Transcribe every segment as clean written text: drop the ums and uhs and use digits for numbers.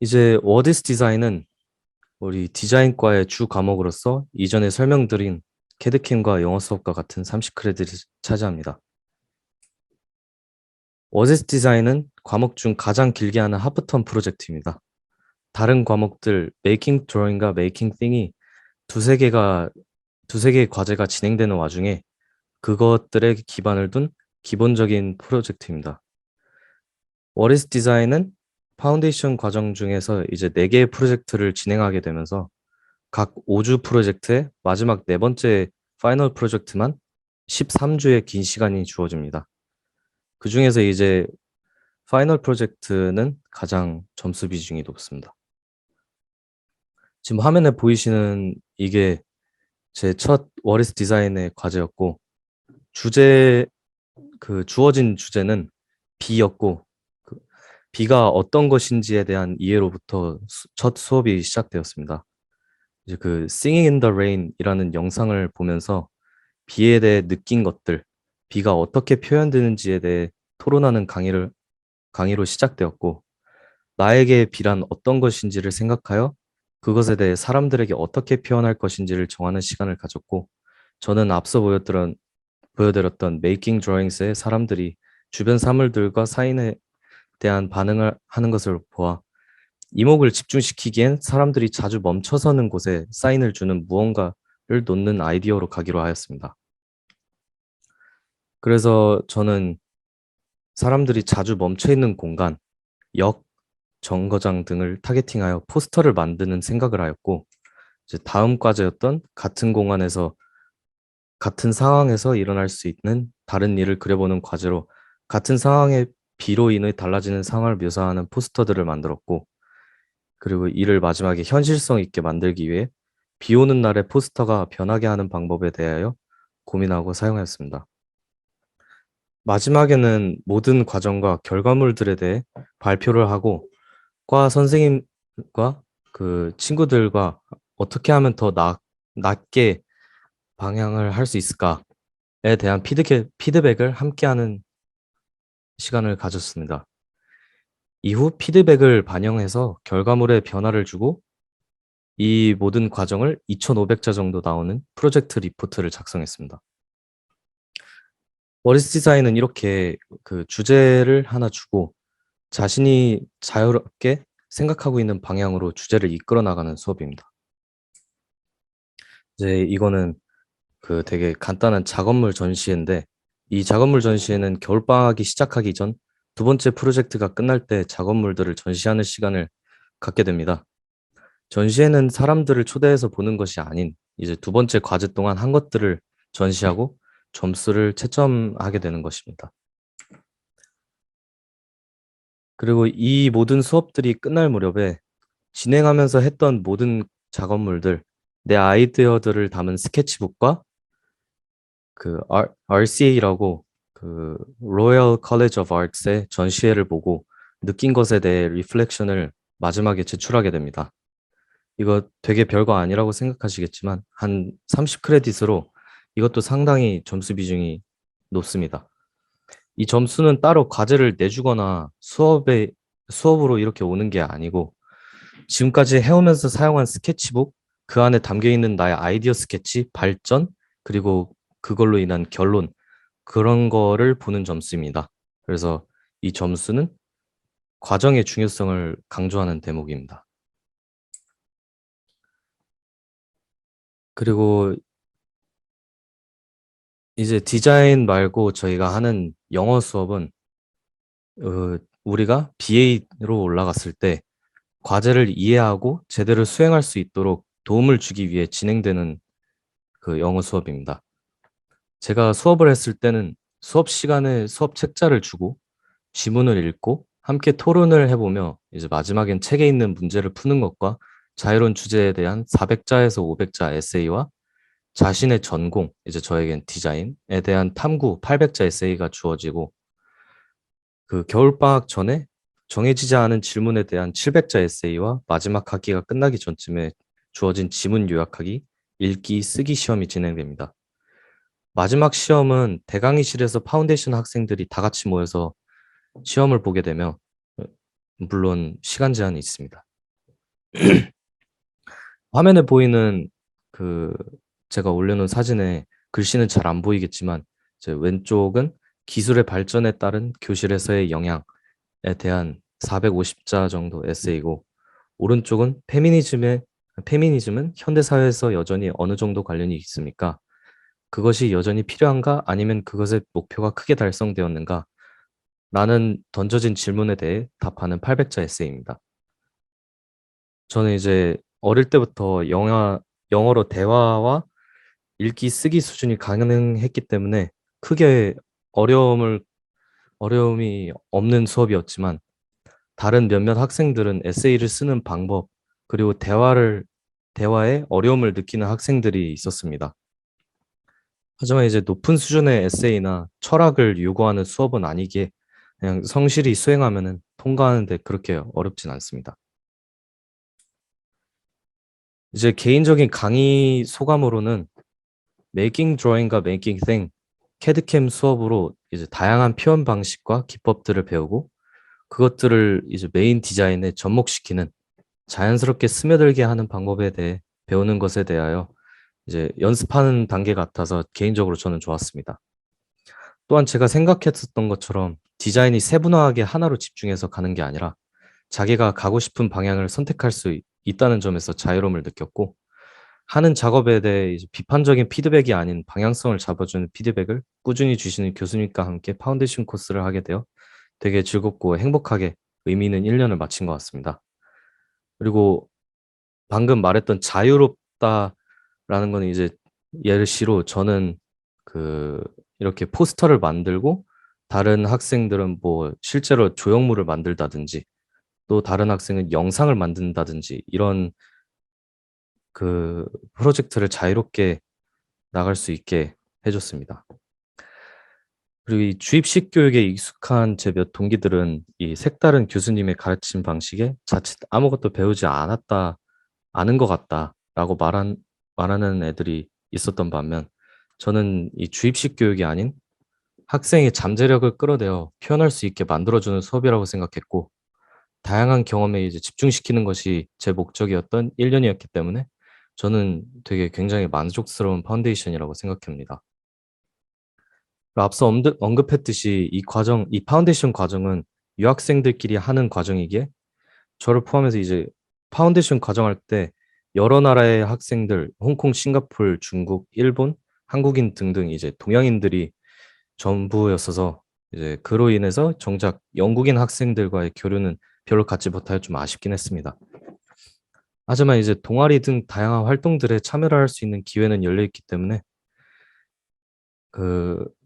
이제 워디스 디자인은 우리 디자인과의 주 과목으로서 이전에 설명드린 캐드캠과 영어 수업과 같은 30크레딧을 차지합니다. 워디스 디자인은 과목 중 가장 길게 하는 하프텀 프로젝트입니다. 다른 과목들 메이킹 드로잉과 메이킹 띵이 두세 개의 과제가 진행되는 와중에 그것들에 기반을 둔 기본적인 프로젝트입니다. 워디스 디자인은 파운데이션 과정 중에서 이제 4개의 프로젝트를 진행하게 되면서 각 5주 프로젝트의 마지막 네 번째 파이널 프로젝트만 13주의 긴 시간이 주어집니다. 그 중에서 이제 파이널 프로젝트는 가장 점수 비중이 높습니다. 지금 화면에 보이시는 이게 제 첫 워리스 디자인의 과제였고, 주제, 주어진 주제는 비였고, 그 비가 어떤 것인지에 대한 이해로부터 첫 수업이 시작되었습니다. 이제 그 Singing in the Rain이라는 영상을 보면서 비에 대해 느낀 것들, 비가 어떻게 표현되는지에 대해 토론하는 강의로 시작되었고, 나에게 비란 어떤 것인지를 생각하여 그것에 대해 사람들에게 어떻게 표현할 것인지를 정하는 시간을 가졌고, 저는 앞서 보여드렸던 메이킹 드로잉스의 사람들이 주변 사물들과 사인에 대한 반응을 하는 것을 보아 이목을 집중시키기엔 사람들이 자주 멈춰서는 곳에 사인을 주는 무언가를 놓는 아이디어로 가기로 하였습니다. 그래서 저는 사람들이 자주 멈춰 있는 공간, 역, 정거장 등을 타겟팅하여 포스터를 만드는 생각을 하였고, 이제 다음 과제였던 같은 상황에서 일어날 수 있는 다른 일을 그려보는 과제로 같은 상황의 비로 인해 달라지는 상황을 묘사하는 포스터들을 만들었고, 그리고 이를 마지막에 현실성 있게 만들기 위해 비 오는 날의 포스터가 변하게 하는 방법에 대하여 고민하고 사용하였습니다. 마지막에는 모든 과정과 결과물들에 대해 발표를 하고 과 선생님과 그 친구들과 어떻게 하면 더 낮게 방향을 할 수 있을까에 대한 피드백을 함께하는 시간을 가졌습니다. 이후 피드백을 반영해서 결과물에 변화를 주고 이 모든 과정을 2,500자 정도 나오는 프로젝트 리포트를 작성했습니다. 워리스 디자인은 이렇게 그 주제를 하나 주고 자신이 자유롭게 생각하고 있는 방향으로 주제를 이끌어 나가는 수업입니다. 이제 이거는 그 되게 간단한 작업물 전시회인데 이 작업물 전시회는 겨울방학이 시작하기 전 두 번째 프로젝트가 끝날 때 작업물들을 전시하는 시간을 갖게 됩니다. 전시회는 사람들을 초대해서 보는 것이 아닌 이제 두 번째 과제 동안 한 것들을 전시하고 점수를 채점하게 되는 것입니다. 그리고 이 모든 수업들이 끝날 무렵에 진행하면서 했던 모든 작업물들, 내 아이디어들을 담은 스케치북과 RCA라고 그 Royal College of Arts의 전시회를 보고 느낀 것에 대해 리플렉션을 마지막에 제출하게 됩니다. 이거 되게 별거 아니라고 생각하시겠지만 한 30크레딧으로 이것도 상당히 점수 비중이 높습니다. 이 점수는 따로 과제를 내주거나 수업으로 이렇게 오는 게 아니고 지금까지 해오면서 사용한 스케치북, 그 안에 담겨 있는 나의 아이디어 스케치, 발전, 그리고 그걸로 인한 결론, 그런 거를 보는 점수입니다. 그래서 이 점수는 과정의 중요성을 강조하는 대목입니다. 그리고 이제 디자인 말고 저희가 하는 영어 수업은 우리가 BA로 올라갔을 때 과제를 이해하고 제대로 수행할 수 있도록 도움을 주기 위해 진행되는 그 영어 수업입니다. 제가 수업을 했을 때는 수업 시간에 수업 책자를 주고 지문을 읽고 함께 토론을 해보며 이제 마지막엔 책에 있는 문제를 푸는 것과 자유로운 주제에 대한 400자에서 500자 에세이와 자신의 전공, 이제 저에겐 디자인에 대한 탐구 800자 에세이가 주어지고 그 겨울방학 전에 정해지지 않은 질문에 대한 700자 에세이와 마지막 학기가 끝나기 전쯤에 주어진 지문 요약하기, 읽기, 쓰기 시험이 진행됩니다. 마지막 시험은 대강의실에서 파운데이션 학생들이 다 같이 모여서 시험을 보게 되며 물론 시간 제한이 있습니다. 화면에 보이는 그 제가 올려놓은 사진에 글씨는 잘 안 보이겠지만 이제 왼쪽은 기술의 발전에 따른 교실에서의 영향에 대한 450자 정도 에세이고 오른쪽은 페미니즘은 현대 사회에서 여전히 어느 정도 관련이 있습니까? 그것이 여전히 필요한가? 아니면 그것의 목표가 크게 달성되었는가? 라는 던져진 질문에 대해 답하는 800자 에세이입니다. 저는 이제 어릴 때부터 영어로 대화와 읽기, 쓰기 수준이 가능했기 때문에 크게 어려움을, 어려움이 없는 수업이었지만 다른 몇몇 학생들은 에세이를 쓰는 방법, 그리고 대화에 어려움을 느끼는 학생들이 있었습니다. 하지만 이제 높은 수준의 에세이나 철학을 요구하는 수업은 아니기에 그냥 성실히 수행하면은 통과하는데 그렇게 어렵진 않습니다. 이제 개인적인 강의 소감으로는 메이킹 드로잉과 메이킹 생, 캐드캠 수업으로 이제 다양한 표현 방식과 기법들을 배우고 그것들을 이제 메인 디자인에 접목시키는 자연스럽게 스며들게 하는 방법에 대해 배우는 것에 대하여 이제 연습하는 단계 같아서 개인적으로 저는 좋았습니다. 또한 제가 생각했었던 것처럼 디자인이 세분화하게 하나로 집중해서 가는 게 아니라 자기가 가고 싶은 방향을 선택할 수 있다는 점에서 자유로움을 느꼈고 하는 작업에 대해 이제 비판적인 피드백이 아닌 방향성을 잡아주는 피드백을 꾸준히 주시는 교수님과 함께 파운데이션 코스를 하게 되어 되게 즐겁고 행복하게 의미 있는 1년을 마친 것 같습니다. 그리고 방금 말했던 자유롭다라는 거는 이제 예시로 저는 그 이렇게 포스터를 만들고 다른 학생들은 뭐 실제로 조형물을 만들다든지 또 다른 학생은 영상을 만든다든지 이런 그 프로젝트를 자유롭게 나갈 수 있게 해줬습니다. 그리고 이 주입식 교육에 익숙한 제 몇 동기들은 이 색다른 교수님의 가르침 방식에 자칫 아무것도 배우지 않은 것 같다라고 말하는 애들이 있었던 반면 저는 이 주입식 교육이 아닌 학생의 잠재력을 끌어내어 표현할 수 있게 만들어주는 수업이라고 생각했고 다양한 경험에 이제 집중시키는 것이 제 목적이었던 1년이었기 때문에 저는 되게 굉장히 만족스러운 파운데이션이라고 생각합니다. 앞서 언급했듯이 이 파운데이션 과정은 유학생들끼리 하는 과정이기에 저를 포함해서 이제 파운데이션 과정할 때 여러 나라의 학생들, 홍콩, 싱가포르, 중국, 일본, 한국인 등등 이제 동양인들이 전부였어서 이제 그로 인해서 정작 영국인 학생들과의 교류는 별로 갖지 못하여 좀 아쉽긴 했습니다. 하지만 이제 동아리 등 다양한 활동들에 참여를 할 수 있는 기회는 열려 있기 때문에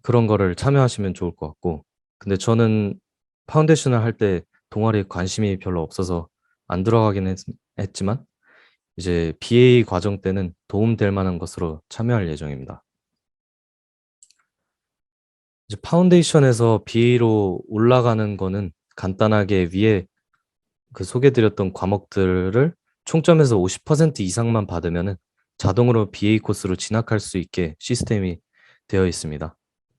그런 거를 참여하시면 좋을 것 같고. 근데 저는 파운데이션을 할 때 동아리에 관심이 별로 없어서 안 들어가긴 했지만 이제 BA 과정 때는 도움될 만한 것으로 참여할 예정입니다. 이제 파운데이션에서 BA로 올라가는 거는 간단하게 위에 그 소개드렸던 과목들을 총점에서 50% 이상만 받으면은 자동으로 BA 코스로 진학할 수 있게 시스템이 되어 있습니다.